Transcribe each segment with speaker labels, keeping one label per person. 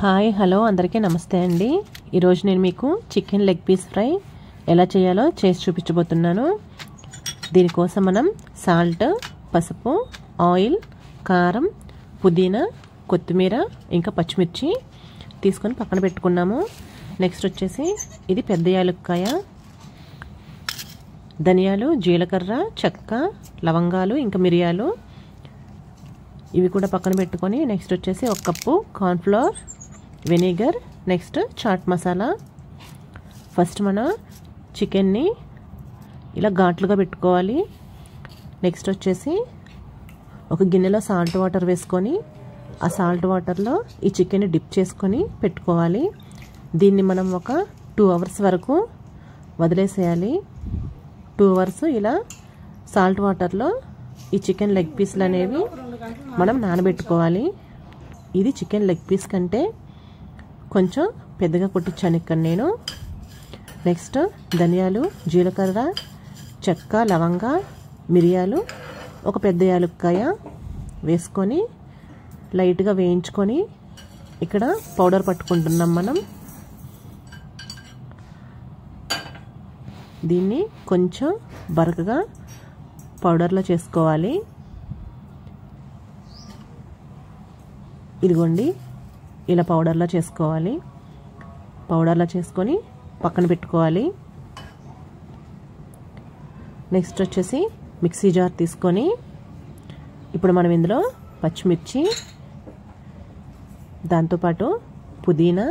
Speaker 1: Hi hello అందరికీ నమస్తే అండి. ఈరోజు నేను మీకు చికెన్ లెగ్ పీస్ ఫ్రై ఎలా చేయాలో చేసి చూపించబోతున్నాను. దీనికోసం మనం సాల్ట్, పసుపు, ఆయిల్, కారం, పుదీనా, కొత్తిమీర ఇంకా పచ్చిమిర్చి తీసుకొని పక్కన పెట్టుకున్నాము. నెక్స్ట్ వచ్చేసి ఇది పెద్ద యాలక్కాయ, ధనియాలు, జీలకర్ర, చెక్క, లవంగాలు ఇంకా మిరియాలు ఇవి కూడా పక్కన పెట్టుకొని నెక్స్ట్ వచ్చేసి 1 cup cornflour, vinegar, next chaat masala. First మనం చికెన్ని ఇలా ఘాట్లుగా పెట్టుకోవాలి. నెక్స్ట్ వచ్చేసి ఒక గిన్నెలో సాల్ట్ వాటర్ వేసుకొని ఆ సాల్ట్ వాటర్లో ఈ చికెన్ని డిప్ చేసుకొని పెట్టుకోవాలి. దీన్ని మనం ఒక 2 అవర్స్ వరకు వదిలేసేయాలి. 2 అవర్స్ ఇలా సాల్ట్ వాటర్లో ఈ చికెన్ లెగ్ పీస్లు అనేవి మనం నానబెట్టుకోవాలి. ఇది చికెన్ లెగ్ పీస్ కంటే కొంచెం పెద్దగా కొట్టించాను ఇక్కడ నేను. నెక్స్ట్ ధనియాలు, జీలకర్ర, చెక్క, లవంగ, మిరియాలు, ఒక పెద్ద యాలక్కాయ వేసుకొని లైట్గా వేయించుకొని ఇక్కడ పౌడర్ పట్టుకుంటున్నాం మనం. దీన్ని కొంచెం బరకగా పౌడర్లో చేసుకోవాలి. ఇదిగోండి ఇలా పౌడర్లో చేసుకోవాలి. పౌడర్లో చేసుకొని పక్కన పెట్టుకోవాలి. నెక్స్ట్ వచ్చేసి మిక్సీ జార్ తీసుకొని ఇప్పుడు మనం ఇందులో పచ్చిమిర్చి, దాంతోపాటు పుదీనా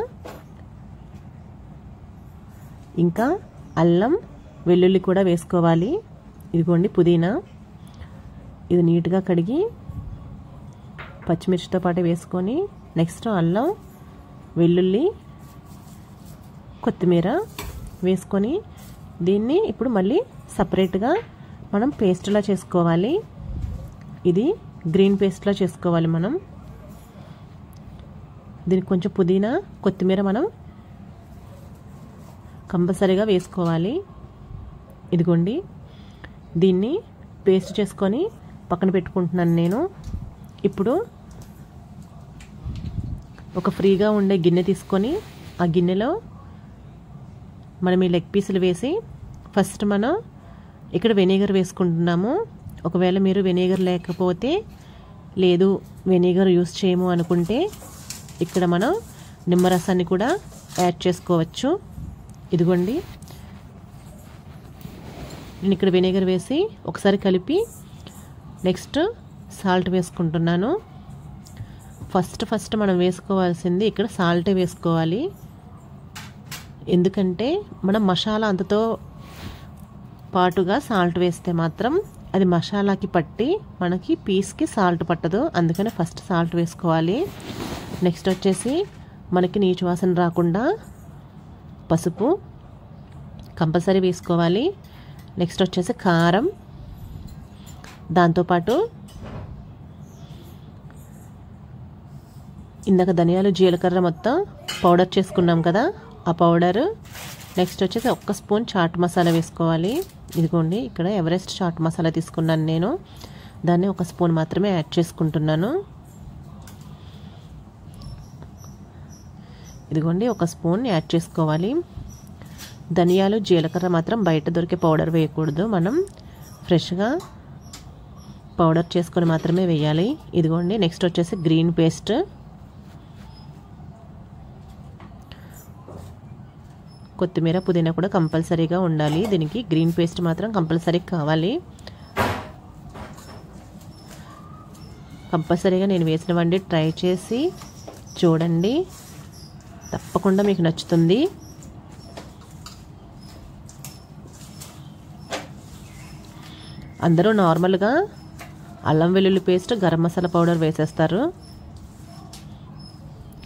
Speaker 1: ఇంకా అల్లం, వెల్లుల్లి కూడా వేసుకోవాలి. ఇదిగోండి పుదీనా, ఇది నీట్గా కడిగి పచ్చిమిర్చితో పాటు వేసుకొని నెక్స్ట్ అల్లం, వెల్లుల్లి, కొత్తిమీర వేసుకొని దీన్ని ఇప్పుడు మళ్ళీ సపరేట్గా మనం పేస్ట్లా చేసుకోవాలి. ఇది గ్రీన్ పేస్ట్లా చేసుకోవాలి మనం. దీనికి కొంచెం పుదీనా, కొత్తిమీర మనం కంపల్సరీగా వేసుకోవాలి. ఇదిగోండి దీన్ని పేస్ట్ చేసుకొని పక్కన పెట్టుకుంటున్నాను నేను. ఇప్పుడు ఒక ఫ్రీగా ఉండే గిన్నె తీసుకొని ఆ గిన్నెలో మనం ఈ లెగ్ పీసులు వేసి ఫస్ట్ మనం ఇక్కడ వెనిగర్ వేసుకుంటున్నాము. ఒకవేళ మీరు వెనిగర్ లేకపోతే లేదు వెనిగర్ యూస్ చేయము అనుకుంటే ఇక్కడ మనం నిమ్మరసాన్ని కూడా యాడ్ చేసుకోవచ్చు. ఇదిగోండి నేను ఇక్కడ వెనిగర్ వేసి ఒకసారి కలిపి నెక్స్ట్ సాల్ట్ వేసుకుంటున్నాను. ఫస్ట్ మనం వేసుకోవాల్సింది ఇక్కడ సాల్టే వేసుకోవాలి. ఎందుకంటే మనం మసాలా అంతతో పాటుగా సాల్ట్ వేస్తే మాత్రం అది మసాలాకి పట్టి మనకి పీస్కి సాల్ట్ పట్టదు. అందుకని ఫస్ట్ సాల్ట్ వేసుకోవాలి. నెక్స్ట్ వచ్చేసి మనకి నీచు వాసన రాకుండా పసుపు కంపల్సరీ వేసుకోవాలి. నెక్స్ట్ వచ్చేసి కారం, దాంతోపాటు ఇందాక ధనియాలు, జీలకర్ర మొత్తం పౌడర్ చేసుకున్నాం కదా ఆ పౌడరు. నెక్స్ట్ వచ్చేసి 1 స్పూన్ చాట్ మసాలా వేసుకోవాలి. ఇదిగోండి ఇక్కడ ఎవరెస్ట్ చాట్ మసాలా తీసుకున్నాను నేను. దాన్ని 1 స్పూన్ మాత్రమే యాడ్ చేసుకుంటున్నాను. ఇదిగోండి 1 స్పూన్ యాడ్ చేసుకోవాలి. ధనియాలు, జీలకర్ర మాత్రం బయట దొరికే పౌడర్ వేయకూడదు. మనం ఫ్రెష్గా పౌడర్ చేసుకొని మాత్రమే వేయాలి. ఇదిగోండి నెక్స్ట్ వచ్చేసి గ్రీన్ పేస్ట్, కొత్తిమీర, పుదీనా కూడా కంపల్సరీగా ఉండాలి. దీనికి గ్రీన్ పేస్ట్ మాత్రం కంపల్సరీ కావాలి. కంపల్సరీగా నేను వేసినవండి ట్రై చేసి చూడండి, తప్పకుండా మీకు నచ్చుతుంది. అందరూ నార్మల్గా అల్లం వెల్లుల్లి పేస్ట్, గరం మసాలా పౌడర్ వేసేస్తారు.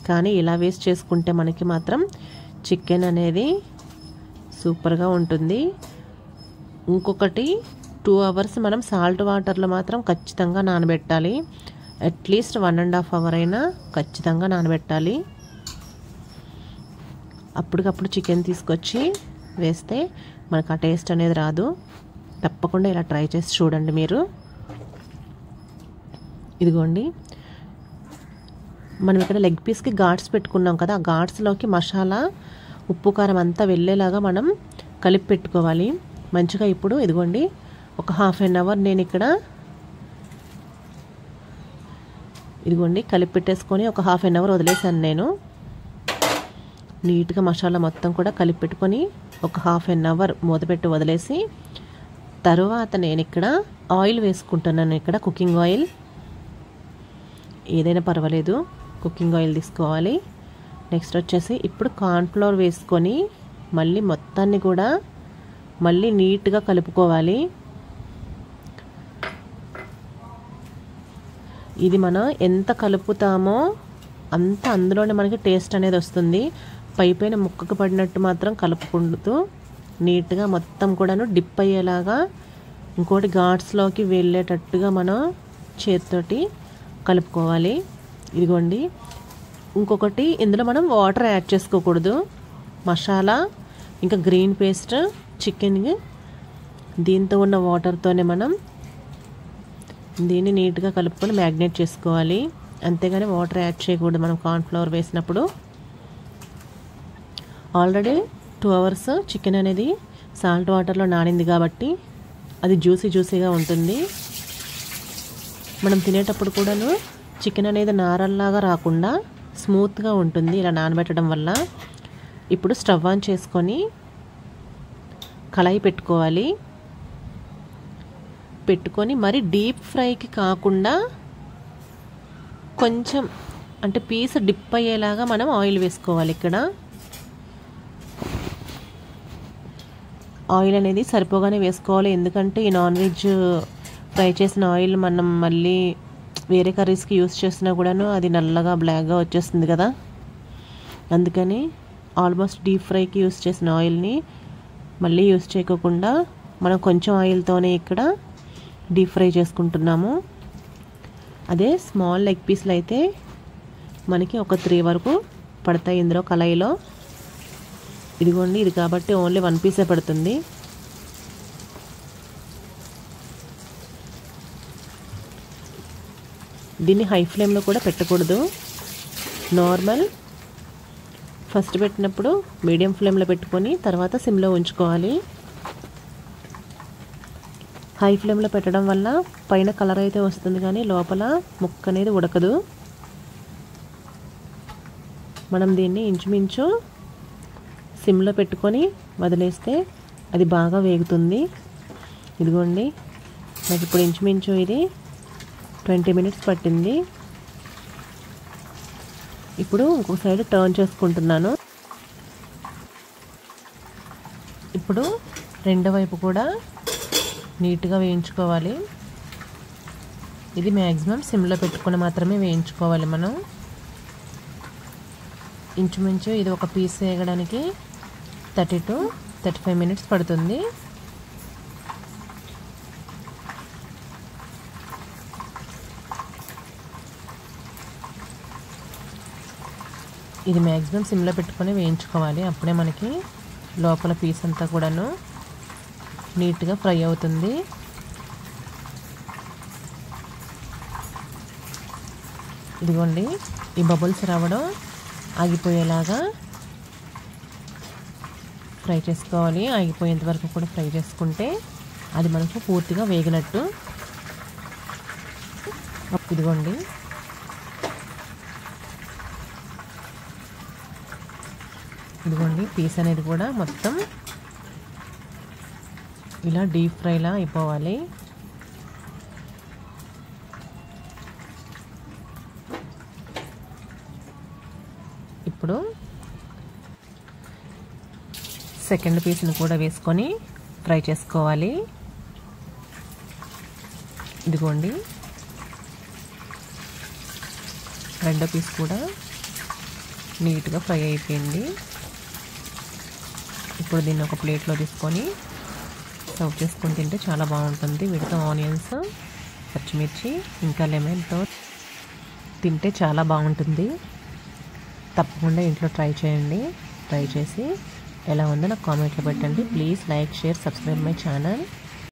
Speaker 1: కానీ ఇలా వేస్ట్ చేసుకుంటే మనకి మాత్రం చికెన్ అనేది సూపర్గా ఉంటుంది. ఇంకొకటి 2 అవర్స్ మనం సాల్ట్ వాటర్లో మాత్రం ఖచ్చితంగా నానబెట్టాలి. అట్లీస్ట్ 1.5 అవర్ అయినా ఖచ్చితంగా నానబెట్టాలి. అప్పటికప్పుడు చికెన్ తీసుకొచ్చి వేస్తే మనకు ఆ టేస్ట్ అనేది రాదు. తప్పకుండా ఇలా ట్రై చేసి చూడండి మీరు. ఇదిగోండి మనం ఇక్కడ లెగ్ పీస్కి ఘాట్స్ పెట్టుకున్నాం కదా, ఆ ఘాట్స్లోకి మసాలా ఉప్పు కారం అంతా వెళ్ళేలాగా మనం కలిపి పెట్టుకోవాలి మంచిగా. ఇప్పుడు ఇదిగోండి ఒక హాఫ్ అన్ అవర్ నేను ఇక్కడ ఇదిగోండి కలిపి పెట్టేసుకొని ఒక హాఫ్ అన్ అవర్ వదిలేసాను. నేను నీట్గా మసాలా మొత్తం కూడా కలిపి పెట్టుకొని ఒక హాఫ్ అన్ అవర్ మూతపెట్టి వదిలేసి తర్వాత నేను ఇక్కడ ఆయిల్ వేసుకుంటున్నాను. ఇక్కడ కుకింగ్ ఆయిల్ ఏదైనా పర్వాలేదు, కుకింగ్ ఆయిల్ తీసుకోవాలి. నెక్స్ట్ వచ్చేసి ఇప్పుడు కార్న్ఫ్లోర్ వేసుకొని మళ్ళీ మొత్తాన్ని కూడా మళ్ళీ నీట్గా కలుపుకోవాలి. ఇది మనం ఎంత కలుపుతామో అంత అందులోనే మనకి టేస్ట్ అనేది వస్తుంది. పైపైన ముక్కకు పడినట్టు మాత్రం కలుపుకుంటూ నీట్గా మొత్తం కూడాను డిప్ అయ్యేలాగా ఇంకోటి ఘాట్స్లోకి వెళ్ళేటట్టుగా మనం చేతితోటి కలుపుకోవాలి. ఇదిగోండి ఇంకొకటి ఇందులో మనం వాటర్ యాడ్ చేసుకోకూడదు. మసాలా ఇంకా గ్రీన్ పేస్ట్ చికెన్ దీంతో ఉన్న వాటర్తోనే మనం దీన్ని నీట్గా కలుపుకొని మ్యాగ్నేట్ చేసుకోవాలి. అంతేగాని వాటర్ యాడ్ చేయకూడదు మనం కార్న్ఫ్లవర్ వేసినప్పుడు. ఆల్రెడీ 2 hours చికెన్ అనేది సాల్ట్ వాటర్లో నానింది కాబట్టి అది జ్యూసీగా ఉంటుంది. మనం తినేటప్పుడు కూడాను చికెన్ అనేది నారల్లాగా రాకుండా స్మూత్గా ఉంటుంది ఇలా నానబెట్టడం వల్ల. ఇప్పుడు స్టవ్ ఆన్ చేసుకొని కళాయి పెట్టుకొని మరి డీప్ ఫ్రైకి కాకుండా కొంచెం అంటే పీస్ డిప్ అయ్యేలాగా మనం ఆయిల్ వేసుకోవాలి. ఇక్కడ ఆయిల్ అనేది సరిపోగానే వేసుకోవాలి, ఎందుకంటే ఈ నాన్ వెజ్ ఫ్రై చేసిన ఆయిల్ మనం మళ్ళీ వేరే కర్రీస్కి యూస్ చేసినా కూడాను అది నల్లగా బ్లాక్గా వచ్చేస్తుంది కదా. అందుకని ఆల్మోస్ట్ డీప్ ఫ్రైకి యూస్ చేసిన ఆయిల్ని మళ్ళీ యూస్ చేయకోకుండా మనం కొంచెం ఆయిల్తోనే ఇక్కడ డీప్ ఫ్రై చేసుకుంటున్నాము. అదే స్మాల్ లెగ్ పీస్లు అయితే మనకి ఒక 3 వరకు పడతాయి ఇందులో కళాయిలో. ఇదిగోండి ఇది కాబట్టి ఓన్లీ 1 పీసే పడుతుంది. దీన్ని హై ఫ్లేమ్లో కూడా పెట్టకూడదు. నార్మల్ ఫస్ట్ పెట్టినప్పుడు మీడియం ఫ్లేమ్లో పెట్టుకొని తర్వాత సిమ్లో ఉంచుకోవాలి. హై ఫ్లేమ్లో పెట్టడం వల్ల పైన కలర్ అయితే వస్తుంది కానీ లోపల ముక్క అనేది ఉడకదు. మనం దీన్ని ఇంచుమించు సిమ్లో పెట్టుకొని వదిలేస్తే అది బాగా వేగుతుంది. ఇదిగోండి నాకు ఇప్పుడు ఇంచుమించు ఇది 20 minutes పట్టింది. ఇప్పుడు ఇంకొక సైడ్ టర్న్ చేసుకుంటున్నాను. ఇప్పుడు రెండో వైపు కూడా నీట్గా వేయించుకోవాలి. ఇది మ్యాక్సిమం సిమ్లో పెట్టుకొని మాత్రమే వేయించుకోవాలి మనం. ఇంచుమించు ఇది ఒక పీస్ వేయడానికి 30 to 35 minutes పడుతుంది. ఇది మ్యాక్సిమం సిమ్లో పెట్టుకొని వేయించుకోవాలి, అప్పుడే మనకి లోపల పీస్ అంతా కూడాను నీట్గా ఫ్రై అవుతుంది. ఇదిగోండి ఈ బబుల్స్ రావడం ఆగిపోయేలాగా ఫ్రై చేసుకోవాలి. ఆగిపోయేంత వరకు కూడా ఫ్రై చేసుకుంటే అది మనకు పూర్తిగా వేగినట్టు. ఇదిగోండి పీస్ అనేది కూడా మొత్తం ఇలా డీప్ ఫ్రైలా అయిపోవాలి. ఇప్పుడు సెకండ్ పీస్ని కూడా వేసుకొని ఫ్రై చేసుకోవాలి. ఇదిగోండి రెండో పీస్ కూడా నీట్గా ఫ్రై అయిపోయింది. ఇప్పుడు దీన్ని ఒక ప్లేట్లో తీసుకొని సర్వ్ చేసుకొని తింటే చాలా బాగుంటుంది. వీటితో ఆనియన్స్, పచ్చిమిర్చి ఇంకా లెమన్తో తింటే చాలా బాగుంటుంది. తప్పకుండా ఇంట్లో ట్రై చేయండి. ట్రై చేసి ఎలా ఉందో నాకు కామెంట్లో పెట్టండి. Please like, share, subscribe my channel.